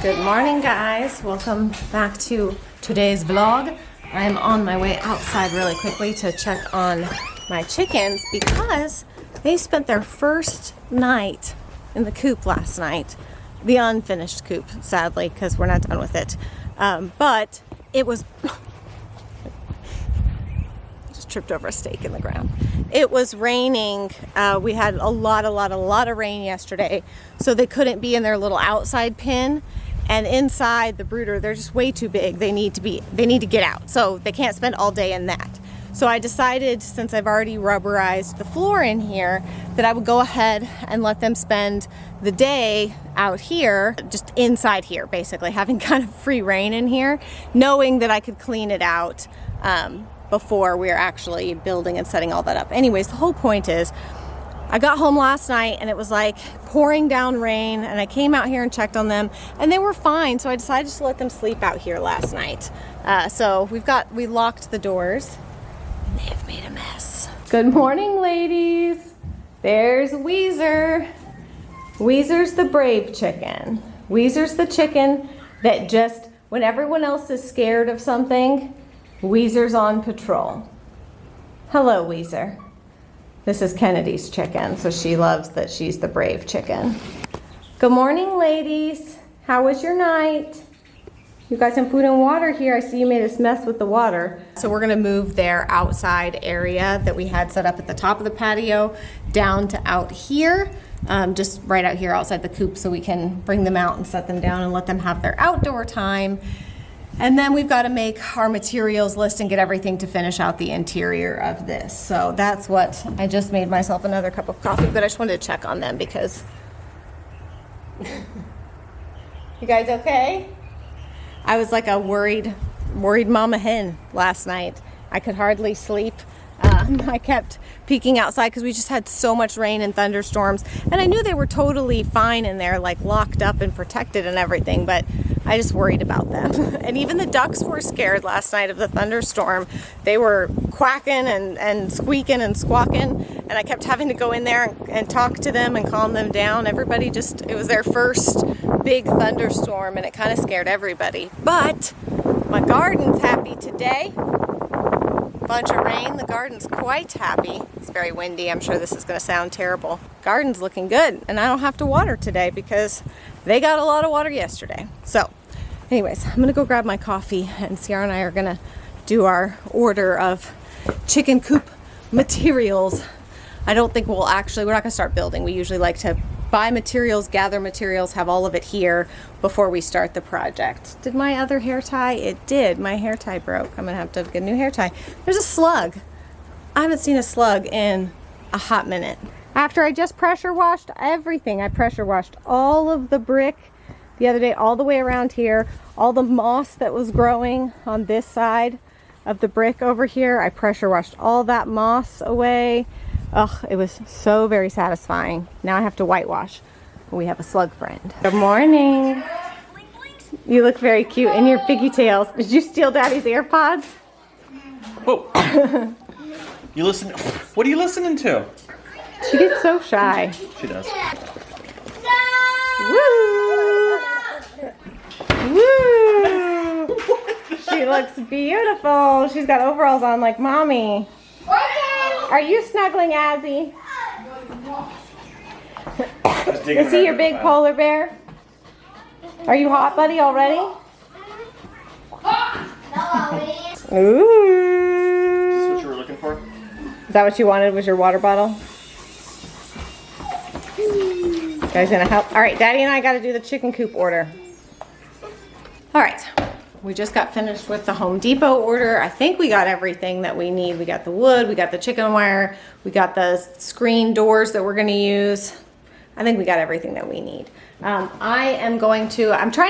Good morning, guys. Welcome back to today's vlog. I'm on my way outside really quickly to check on my chickens because they spent their first night in the coop last night. The unfinished coop, sadly, because we're not done with it. But it was... just tripped over a stake in the ground. It was raining. We had a lot of rain yesterday, so they couldn't be in their little outside pen. And inside the brooder, they're just way too big. They need to get out, so they can't spend all day in that. So I decided, since I've already rubberized the floor in here, that I would go ahead and let them spend the day out here, just inside here, basically, having kind of free reign in here, knowing that I could clean it out before we're actually building and setting all that up. Anyways, the whole point is, I got home last night and it was like pouring down rain, and I came out here and checked on them and they were fine. So I decided to let them sleep out here last night. So we locked the doors and they have made a mess. Good morning, ladies. There's Weezer. Weezer's the brave chicken. Weezer's the chicken that just, when everyone else is scared of something, Weezer's on patrol. Hello, Weezer. This is Kennedy's chicken, so she loves that she's the brave chicken. Good morning, ladies. How was your night? You got some food and water here. I see you made us mess with the water. So we're gonna move their outside area that we had set up at the top of the patio down to out here, just right out here outside the coop, so we can bring them out and set them down and let them have their outdoor time. And then we've got to make our materials list and get everything to finish out the interior of this. So that's what, I just made myself another cup of coffee, but I just wanted to check on them because... You guys okay? I was like a worried mama hen last night. I could hardly sleep. I kept peeking outside because we just had so much rain and thunderstorms. And I knew they were totally fine in there, like locked up and protected and everything, but I just worried about them. And even the ducks were scared last night of the thunderstorm. They were quacking and squeaking and squawking, and I kept having to go in there and talk to them and calm them down. Everybody just, it was their first big thunderstorm and it kind of scared everybody. But my garden's happy today. Bunch of rain, the garden's quite happy. It's very windy. I'm sure this is going to sound terrible. Garden's looking good, and I don't have to water today because they got a lot of water yesterday. So anyways, I'm gonna go grab my coffee, and Ciara and I are gonna do our order of chicken coop materials. I don't think we're not gonna start building. We usually like to buy materials, gather materials, have all of it here before we start the project. Did my other hair tie? It did. My hair tie broke. I'm gonna have to get a new hair tie. There's a slug. I haven't seen a slug in a hot minute. After I just pressure washed everything, I pressure washed all of the brick the other day, all the way around here, all the moss that was growing on this side of the brick over here. I pressure washed all that moss away. Ugh, it was so very satisfying. Now I have to whitewash. We have a slug friend. Good morning. You look very cute in your piggy tails. Did you steal Daddy's AirPods? Whoa. You listen. What are you listening to? She gets so shy. She does. Woo! Woo! She looks beautiful. She's got overalls on like mommy. Are you snuggling Azzy? Is he your big polar bear? Are you hot, buddy, already? Ooh. Is this what you were looking for? Is that what you wanted, was your water bottle? Guys gonna help? All right, Daddy and I gotta do the chicken coop order. All right. We just got finished with the Home Depot order. I think we got everything that we need. We got the wood, we got the chicken wire, we got the screen doors that we're gonna use. I think we got everything that we need. I'm trying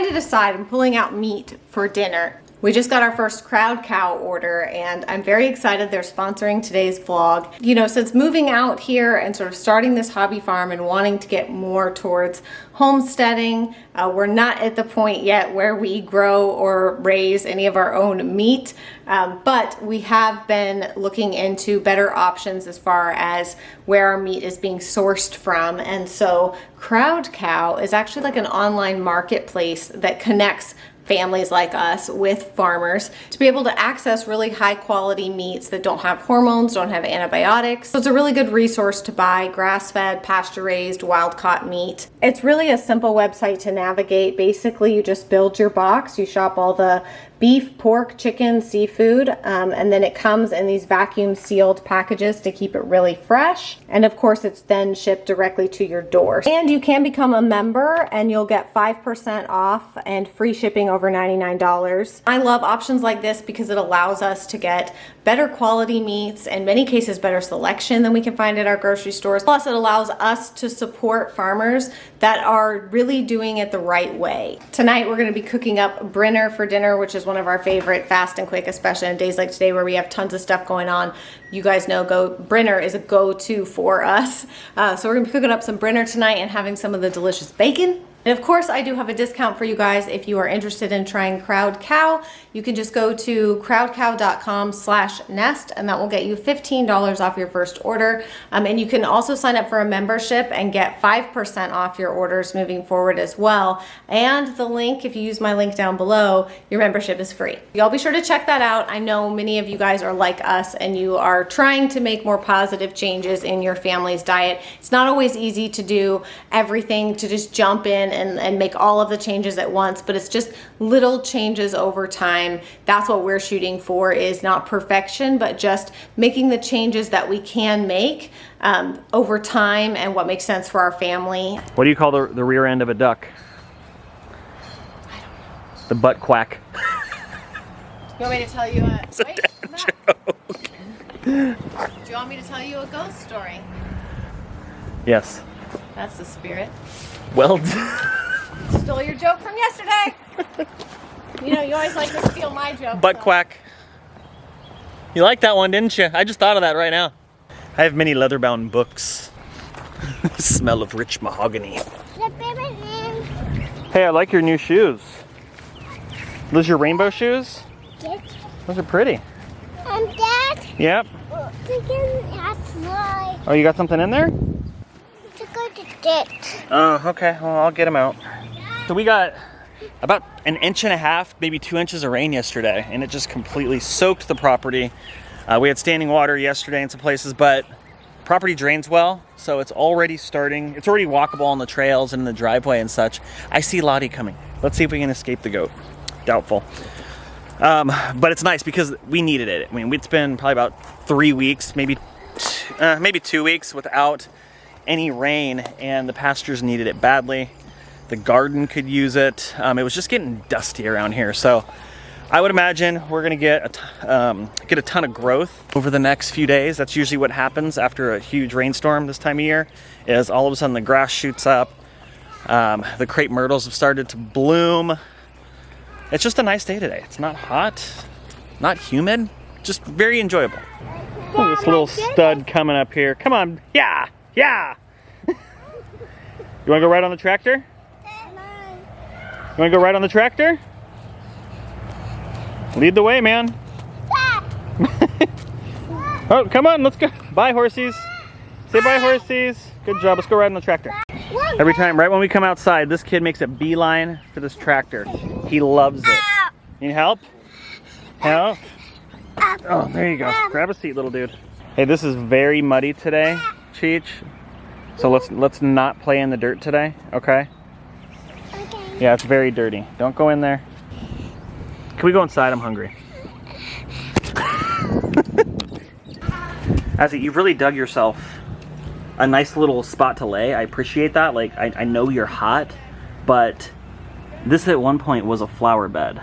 to decide, I'm pulling out meat for dinner. We just got our first Crowd Cow order and I'm very excited they're sponsoring today's vlog. You know, since moving out here and sort of starting this hobby farm and wanting to get more towards homesteading, we're not at the point yet where we grow or raise any of our own meat, but we have been looking into better options as far as where our meat is being sourced from. And so Crowd Cow is actually like an online marketplace that connects families like us with farmers to be able to access really high quality meats that don't have hormones, don't have antibiotics. So it's a really good resource to buy grass-fed, pasture-raised, wild-caught meat. It's really a simple website to navigate. Basically, you just build your box, you shop all the beef, pork, chicken, seafood, and then it comes in these vacuum sealed packages to keep it really fresh. And of course, it's then shipped directly to your door. And you can become a member and you'll get 5% off and free shipping over $99. I love options like this because it allows us to get better quality meats, in many cases better selection than we can find at our grocery stores. Plus, it allows us to support farmers that are really doing it the right way. Tonight, we're gonna be cooking up Brinner for dinner, which is one of our favorite, fast and quick, especially on days like today where we have tons of stuff going on. You guys know Brinner is a go-to for us. So we're gonna be cooking up some Brinner tonight and having some of the delicious bacon. And of course, I do have a discount for you guys if you are interested in trying Crowd Cow. You can just go to crowdcow.com/nest and that will get you $15 off your first order. And you can also sign up for a membership and get 5% off your orders moving forward as well. And the link, if you use my link down below, your membership is free. Y'all be sure to check that out. I know many of you guys are like us and you are trying to make more positive changes in your family's diet. It's not always easy to do everything, to just jump in and make all of the changes at once, but it's just little changes over time. That's what we're shooting for, is not perfection, but just making the changes that we can make over time and what makes sense for our family. What do you call the rear end of a duck? I don't know. The butt quack. You want me to tell you a... It's a wait, dad what's joke. that? Do you want me to tell you a ghost story? Yes. That's the spirit. Well done. Stole your joke from yesterday. You know, you always like to steal my joke. Butt quack. You liked that one, didn't you? I just thought of that right now. I have many leather-bound books. Smell of rich mahogany. Hey, I like your new shoes. Those your rainbow shoes? Yes. Those are pretty. Dad. Yep. That's why. Oh, you got something in there? To go to ditch. Oh, okay. Well, I'll get them out. So we got about 1.5 inches, maybe 2 inches of rain yesterday, and it just completely soaked the property. We had standing water yesterday in some places, but property drains well, so it's already starting. It's already walkable on the trails and in the driveway and such. I see Lottie coming. Let's see if we can escape the goat. Doubtful. But it's nice because we needed it. I mean, it's been probably about 3 weeks, maybe 2 weeks without any rain, and the pastures needed it badly. The garden could use it. It was just getting dusty around here, so I would imagine we're gonna get a ton of growth over the next few days. That's usually what happens after a huge rainstorm this time of year, is all of a sudden the grass shoots up. The crepe myrtles have started to bloom. It's just a nice day today. It's not hot, not humid, just very enjoyable. Look at this little stud coming up here. Come on, yeah, yeah. You wanna go ride on the tractor? You wanna go ride on the tractor? Lead the way, man. Oh, come on, let's go. Bye, horsies. Say bye, horsies. Good job, let's go ride on the tractor. Every time, right when we come outside, this kid makes a beeline for this tractor. He loves it. Need help? Help? Oh, there you go. Grab a seat, little dude. Hey, this is very muddy today, Cheech. So let's not play in the dirt today, okay? Okay. Yeah, it's very dirty. Don't go in there. Can we go inside? I'm hungry. Azzy, you've really dug yourself a nice little spot to lay. I appreciate that. Like, I know you're hot, but this at one point was a flower bed.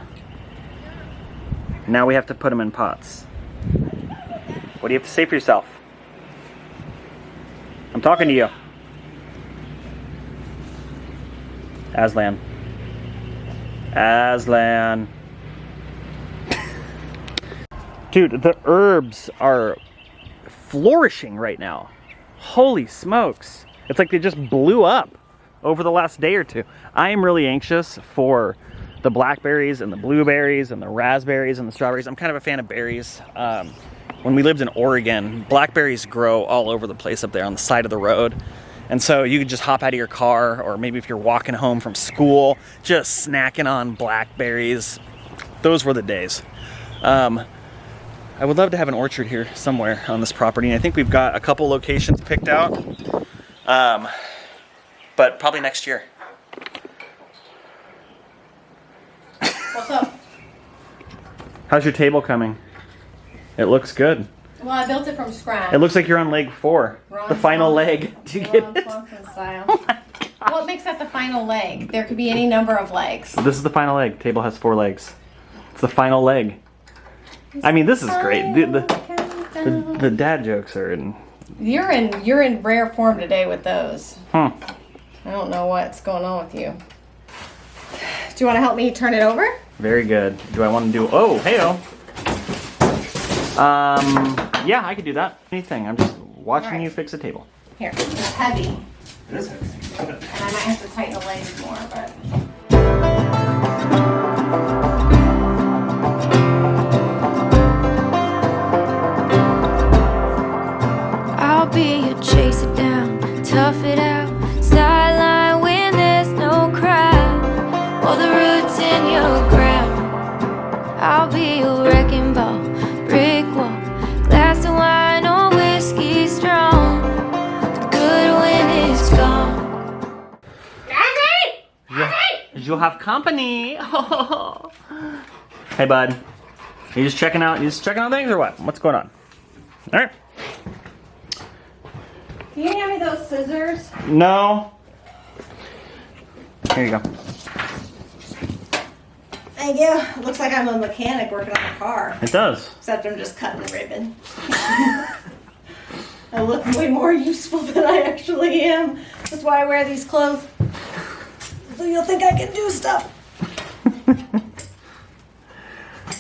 Now we have to put them in pots. What do you have to say for yourself? I'm talking to you. Aslan. Aslan. Dude, the herbs are flourishing right now. Holy smokes. It's like they just blew up over the last day or two. I am really anxious for the blackberries and the blueberries and the raspberries and the strawberries. I'm kind of a fan of berries. When we lived in Oregon, blackberries grow all over the place up there on the side of the road. And so you could just hop out of your car, or maybe if you're walking home from school, just snacking on blackberries. Those were the days. I would love to have an orchard here somewhere on this property. And I think we've got a couple locations picked out, but probably next year. What's up? How's your table coming? It looks good. Well, I built it from scratch. It looks like you're on leg 4, the final leg. Do you get it? Style. Oh my gosh. What makes that the final leg? There could be any number of legs. This is the final leg. Table has 4 legs. It's the final leg. I mean, this is great. The dad jokes are in. You're in rare form today with those. I don't know what's going on with you. Do you want to help me turn it over? Very good. Do I want to do? Oh, heyo. Yeah, I could do that. Anything. I'm just watching you fix a table. Here, it's heavy. It is heavy. And I might have to tighten the legs more, but. I'll be your chase it down, tough it out, sideline when there's no crowd, or the roots in your ground. I'll be your wrecking ball, brick wall, glass of wine or whiskey strong. The good when it's gone. You'll have company. Hey, bud. You just checking out? You just checking out things or what? What's going on? All right. Can you hand me those scissors? No. Here you go. Thank you. It looks like I'm a mechanic working on a car. It does. Except I'm just cutting the ribbon. I look way more useful than I actually am. That's why I wear these clothes. So you'll think I can do stuff.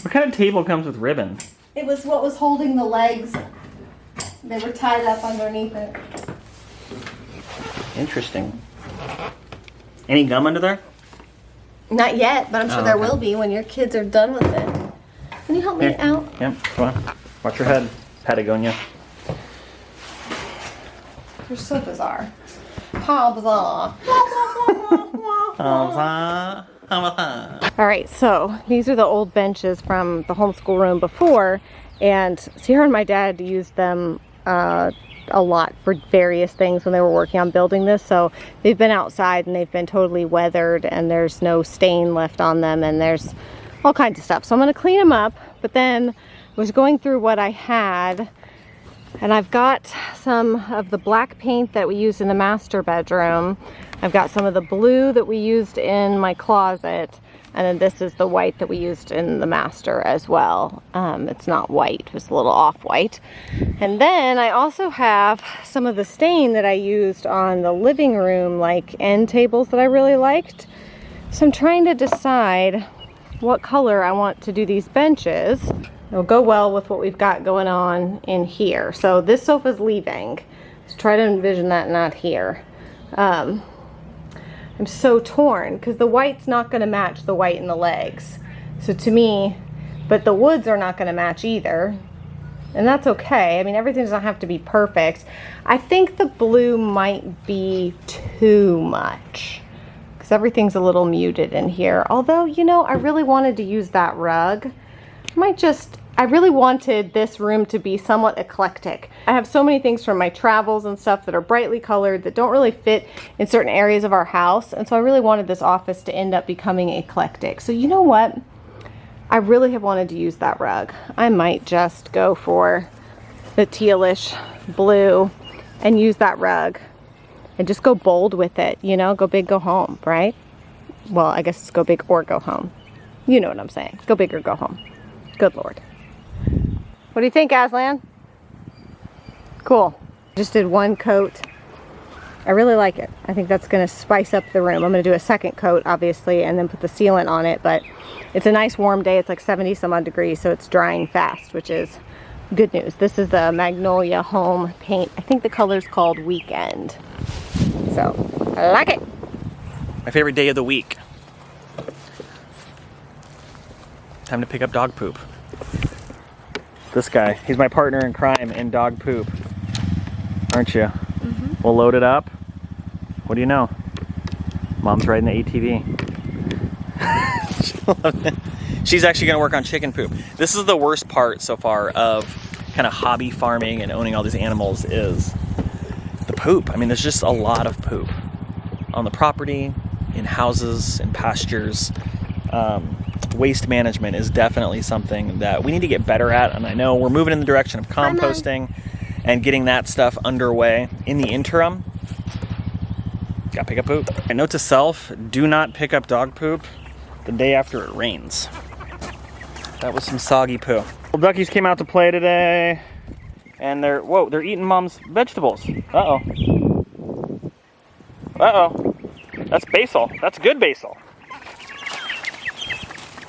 What kind of table comes with ribbon? It was what was holding the legs. They were tied up underneath it. Interesting. Any gum under there? Not yet, but I'm sure there will be when your kids are done with it. Can you help me Here. out? Yep, come on. Watch your head, Patagonia. You're so bizarre. How bizarre. All right, so these are the old benches from the homeschool room before, and Sierra and my dad used them a lot for various things when they were working on building this. So they've been outside and they've been totally weathered, and there's no stain left on them, and there's all kinds of stuff. So I'm going to clean them up, but then I was going through what I had, and I've got some of the black paint that we used in the master bedroom. I've got some of the blue that we used in my closet, and then this is the white that we used in the master as well. It's not white, it was a little off-white. And then I also have some of the stain that I used on the living room, like end tables that I really liked. So I'm trying to decide what color I want to do these benches. It'll go well with what we've got going on in here. So this sofa's leaving. Let's try to envision that not here. I'm so torn because the white's not going to match the white in the legs. So to me, but the woods are not going to match either. And that's okay. I mean, everything doesn't have to be perfect. I think the blue might be too much because everything's a little muted in here. Although, you know, I really wanted to use that rug. I really wanted this room to be somewhat eclectic. I have so many things from my travels and stuff that are brightly colored that don't really fit in certain areas of our house. And so I really wanted this office to end up becoming eclectic. So you know what? I really have wanted to use that rug. I might just go for the tealish blue and use that rug and just go bold with it, you know, go big, go home, right? Well, I guess it's go big or go home. You know what I'm saying. Go big or go home. Good Lord. What do you think, Aslan? Cool. Just did one coat. I really like it. I think that's going to spice up the room. I'm going to do a second coat, obviously, and then put the sealant on it, but It's a nice warm day. It's like 70 some odd degrees, so it's drying fast, which is good news. This is the Magnolia Home paint. I think the color's called Weekend. So, I like it. My favorite day of the week. Time to pick up dog poop. This guy, he's my partner in crime in dog poop. Aren't you? Mm-hmm. We'll load it up. What do you know? Mom's riding the ATV. She's actually gonna work on chicken poop. This is the worst part so far of kind of hobby farming and owning all these animals is the poop. I mean, there's just a lot of poop on the property, in houses, in pastures. Waste management is definitely something that we need to get better at, and I know we're moving in the direction of composting and getting that stuff underway. In the interim, gotta pick up poop. And note to self, do not pick up dog poop the day after it rains. That was some soggy poo. Well, duckies came out to play today, and they're eating mom's vegetables. Uh-oh. Uh-oh. That's basil. That's good basil.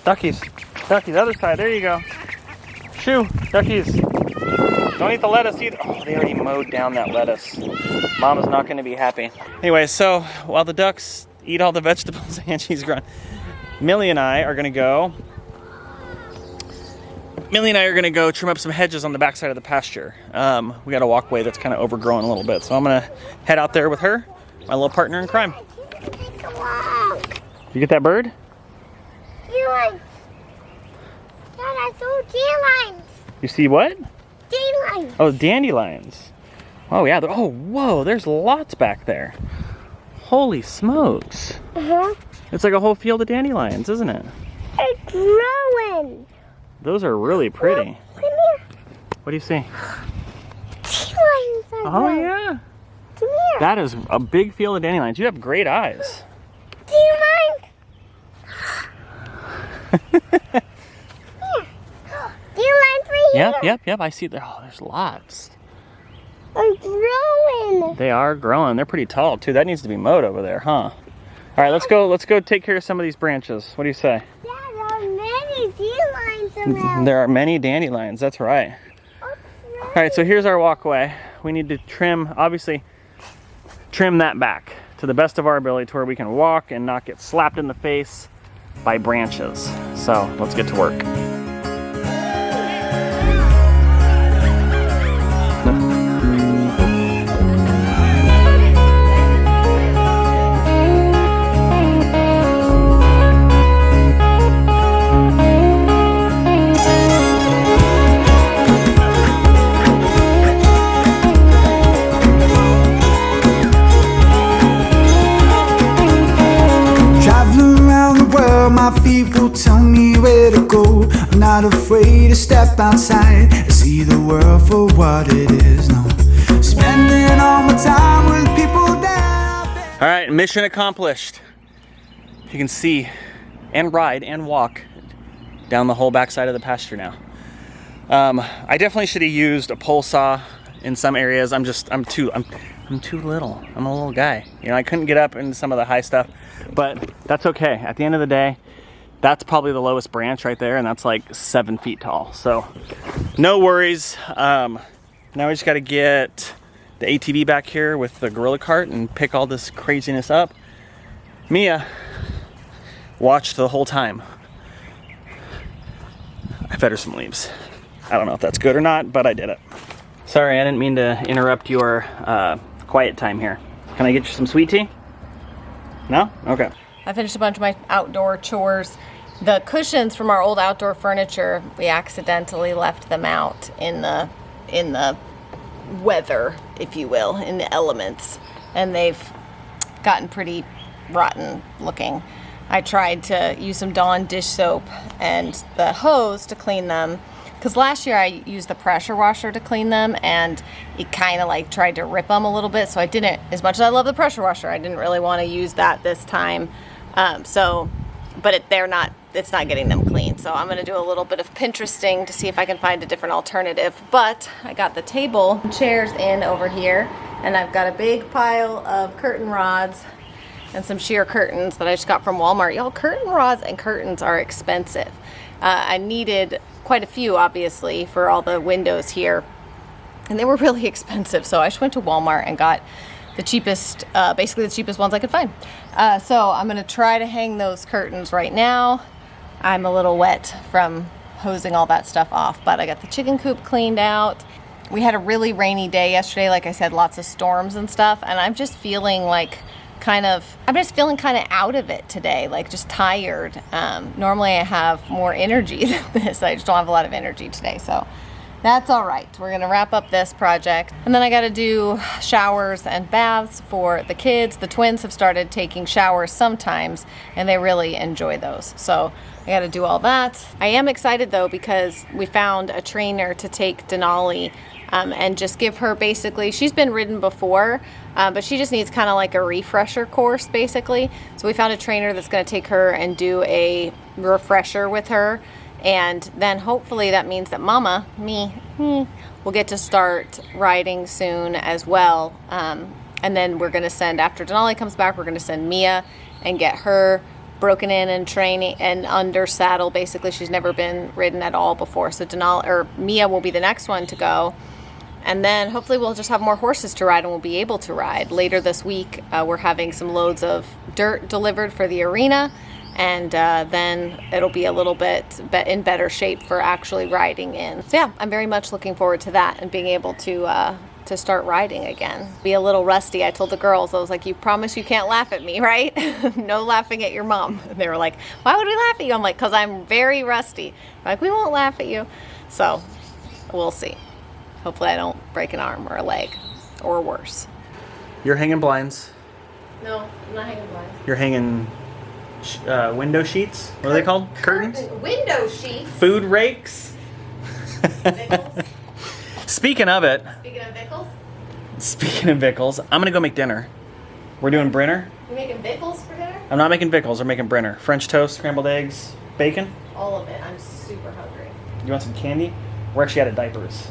Duckies, other side, there you go. Shoo, duckies. Don't eat the lettuce either. Oh, they already mowed down that lettuce. Mom is not gonna be happy. Anyway, so while the ducks eat all the vegetables and she's grown, Millie and I are gonna go trim up some hedges on the backside of the pasture. We got a walkway that's kind of overgrown a little bit, so I'm gonna head out there with her, my little partner in crime. Take a walk. You get that bird? Dandelions. Dad, I saw dandelions. You see what? Dandelions. Oh, dandelions. Oh yeah, oh whoa, there's lots back there. Holy smokes. Uh-huh. It's like a whole field of dandelions, isn't it? It's growing. Those are really pretty. Look, come here. What do you see? Dandelions are Oh growing. yeah. Come here. That is a big field of dandelions. You have great eyes. Dandelions. Dandelions right here. Yep. I see there. Oh, there's lots. They're growing. They are growing. They're pretty tall too. That needs to be mowed over there, huh? All right, let's go take care of some of these branches. What do you say? Dad, there are many dandelions around. There are many dandelions, that's right. All right, so here's our walkway. We need to trim that back to the best of our ability to where we can walk and not get slapped in the face by branches. So let's get to work. My feet will tell me where to go. I'm not afraid to step outside and see the world for what it is. No, spending all my time with people that. All right, mission accomplished. You can see and ride and walk down the whole backside of the pasture now. I definitely should have used a pole saw in some areas. I'm too little. I'm a little guy. You know, I couldn't get up into some of the high stuff, but that's okay. At the end of the day, that's probably the lowest branch right there, and that's like 7 feet tall. So no worries. Now we just got to get the ATV back here with the gorilla cart and pick all this craziness up. Mia watched the whole time. I fed her some leaves. I don't know if that's good or not, but I did it. Sorry, I didn't mean to interrupt your quiet time here. Can I get you some sweet tea? No? Okay. I finished a bunch of my outdoor chores. The cushions from our old outdoor furniture, we accidentally left them out in the weather, if you will, in the elements, and they've gotten pretty rotten looking. I tried to use some Dawn dish soap and the hose to clean them, because last year I used the pressure washer to clean them, and it kind of like tried to rip them a little bit, so I didn't, as much as I love the pressure washer, I didn't really want to use that this time. But it's not getting them clean. So I'm gonna do a little bit of Pinteresting to see if I can find a different alternative. But I got the table and chairs in over here, and I've got a big pile of curtain rods and some sheer curtains that I just got from Walmart. Y'all, curtain rods and curtains are expensive. I needed quite a few, obviously, for all the windows here, and they were really expensive. So I just went to Walmart and got the cheapest, basically the cheapest ones I could find. So I'm gonna try to hang those curtains right now. I'm a little wet from hosing all that stuff off, but I got the chicken coop cleaned out. We had a really rainy day yesterday, like I said, lots of storms and stuff, and I'm just feeling like kind of out of it today, like just tired. Normally I have more energy than this. I just don't have a lot of energy today, so that's all right. We're gonna wrap up this project, and then I gotta do showers and baths for the kids. The twins have started taking showers sometimes, and they really enjoy those, so I gotta do all that. I am excited though, because we found a trainer to take Denali and just give her, basically, she's been ridden before, but she just needs kind of like a refresher course, basically. So we found a trainer that's gonna take her and do a refresher with her. And then hopefully that means that Mama, me, will get to start riding soon as well. And then we're gonna send, after Denali comes back, we're gonna send Mia and get her broken in and training and under saddle. Basically, she's never been ridden at all before. So Mia will be the next one to go. And then hopefully we'll just have more horses to ride and we'll be able to ride. Later this week, we're having some loads of dirt delivered for the arena. And then it'll be a little bit in better shape for actually riding in. So yeah, I'm very much looking forward to that and being able to start riding again. Be a little rusty. I told the girls, I was like, you promise you can't laugh at me, right? No laughing at your mom. And they were like, why would we laugh at you? I'm like, because I'm very rusty. They're like, we won't laugh at you. So we'll see. Hopefully I don't break an arm or a leg or worse. You're hanging blinds. No, I'm not hanging blinds. You're hanging window sheets. What are they called? Curtains? Window sheets. Food rakes. Vickles. Speaking of it. Speaking of Vickles. Speaking of Vickles, I'm gonna go make dinner. We're doing Brenner. You making Vickles for dinner? I'm not making Vickles. We're making Brenner. French toast, scrambled eggs, bacon. All of it. I'm super hungry. You want some candy? We're actually out of diapers,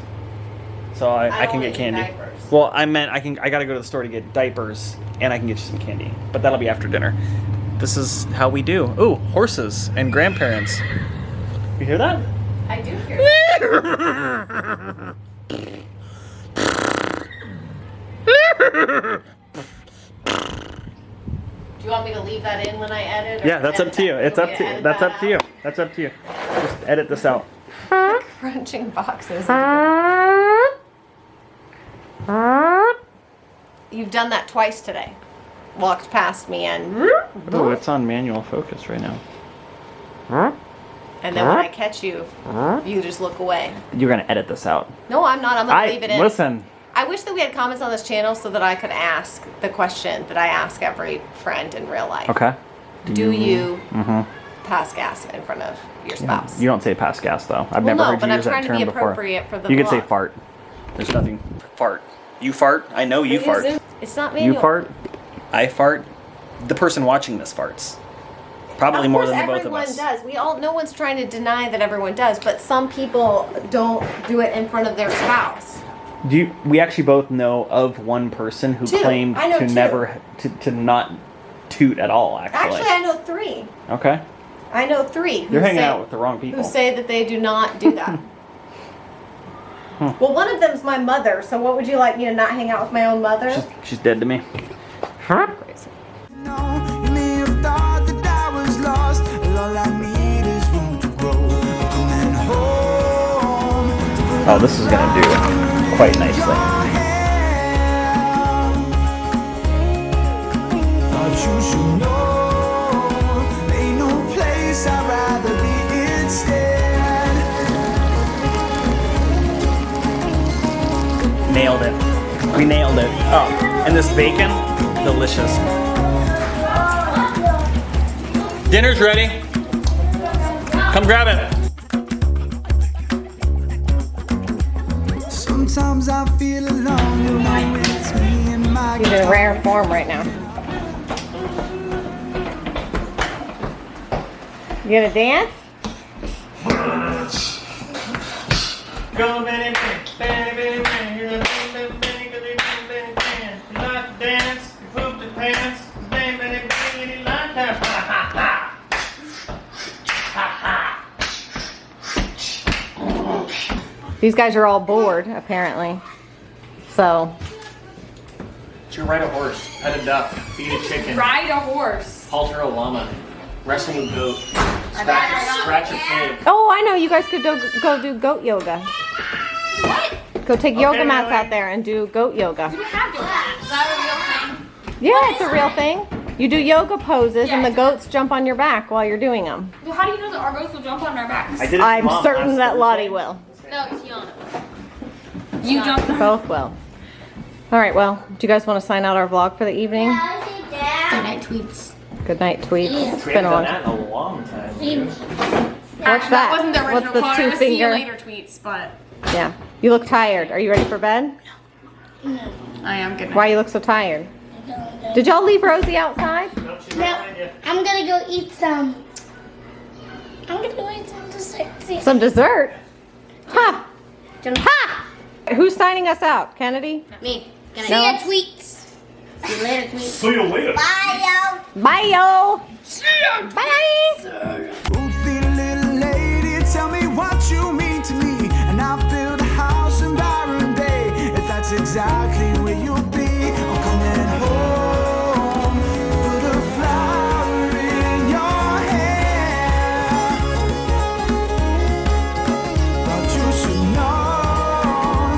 so I can only get candy. eat diapers. Well, I meant I gotta go to the store to get diapers, and I can get you some candy. But that'll be after dinner. This is how we do. Ooh, horses and grandparents. You hear that? I do hear that. Do you want me to leave that in when I edit? Or Yeah, that's up to you. It's up to you. That's up to you. That's up to you. Just edit this out. Crunching boxes. You've done that twice today. Walked past me and Oh, it's on manual focus right now. and then when I catch you, you just look away. You're gonna edit this out. No, I'm not. I'm gonna leave it in. Listen. I wish that we had comments on this channel so that I could ask the question that I ask every friend in real life. Okay. Do you pass gas in front of your spouse? You don't say pass gas though. I've never heard you use that term before. I'm trying to be appropriate for the You could say vlog. fart. There's nothing. Fart. You fart. I know you fart. It's not manual. You fart. I fart. The person watching this farts. Probably more than the both of us. Everyone does. No one's trying to deny that everyone does, but some people don't do it in front of their spouse. We actually both know of one person who claimed I know to two. never to not toot at all. Actually, I know 3. Okay. I know 3. You're hanging out with the wrong people. Who say that they do not do that. Well, one of them's my mother, so what would you like me to not hang out with my own mother? She's dead to me. Crazy. No, you may have thought that I was lost, and all I need is room to grow. I'm coming home. Oh, this is gonna do quite nicely. Thought you should know, ain't no place I'd rather be instead. Nailed it. We nailed it. Oh, and this bacon, delicious. Dinner's ready. Come grab it. Sometimes I feel alone, you know it's me and my He's in rare form right now. You gonna dance? Go, Benny, Benny, Benny, Benny. You're the Benny, Benny, Benny, Benny, Benny, Benny. You like to dance, you poop the pants, Benny, Benny, Benny. These guys are all bored, apparently. So. Should ride a horse, pet a duck, feed a chicken, Ride a horse. halter a llama, wrestle a goat, scratch a pig. Oh, I know. You guys could go do goat yoga. What? Go take yoga Okay, mats Lily. out there and do goat yoga. You have to laugh. Is that a real thing? Yeah, it's a real thing. You do yoga poses and the goats jump on your back while you're doing them. Well, how do you know that our goats will jump on our backs? I did it to I'm Mom certain last that Lottie Thursday. will. No, it's Yana. You jumped on. Both will. All right, well, do you guys want to sign out our vlog for the evening? Good night, tweets. Good night, tweets. It's We been a haven't done long that in a long time. What's that? wasn't the original What's the color. two See you finger? later tweets, but Yeah. You look tired. Are you ready for bed? I am good. Why you look so tired? Did y'all leave Rosie outside? Nope, she's No, right behind you. I'm gonna go eat some. I'm gonna go eat some dessert. Some dessert? Ha! Ha! Who's signing us out? Kennedy? Me. See No. ya, tweets. See you later, tweets. See you later. Bye, yo. Bye, yo! Bye! Ooh,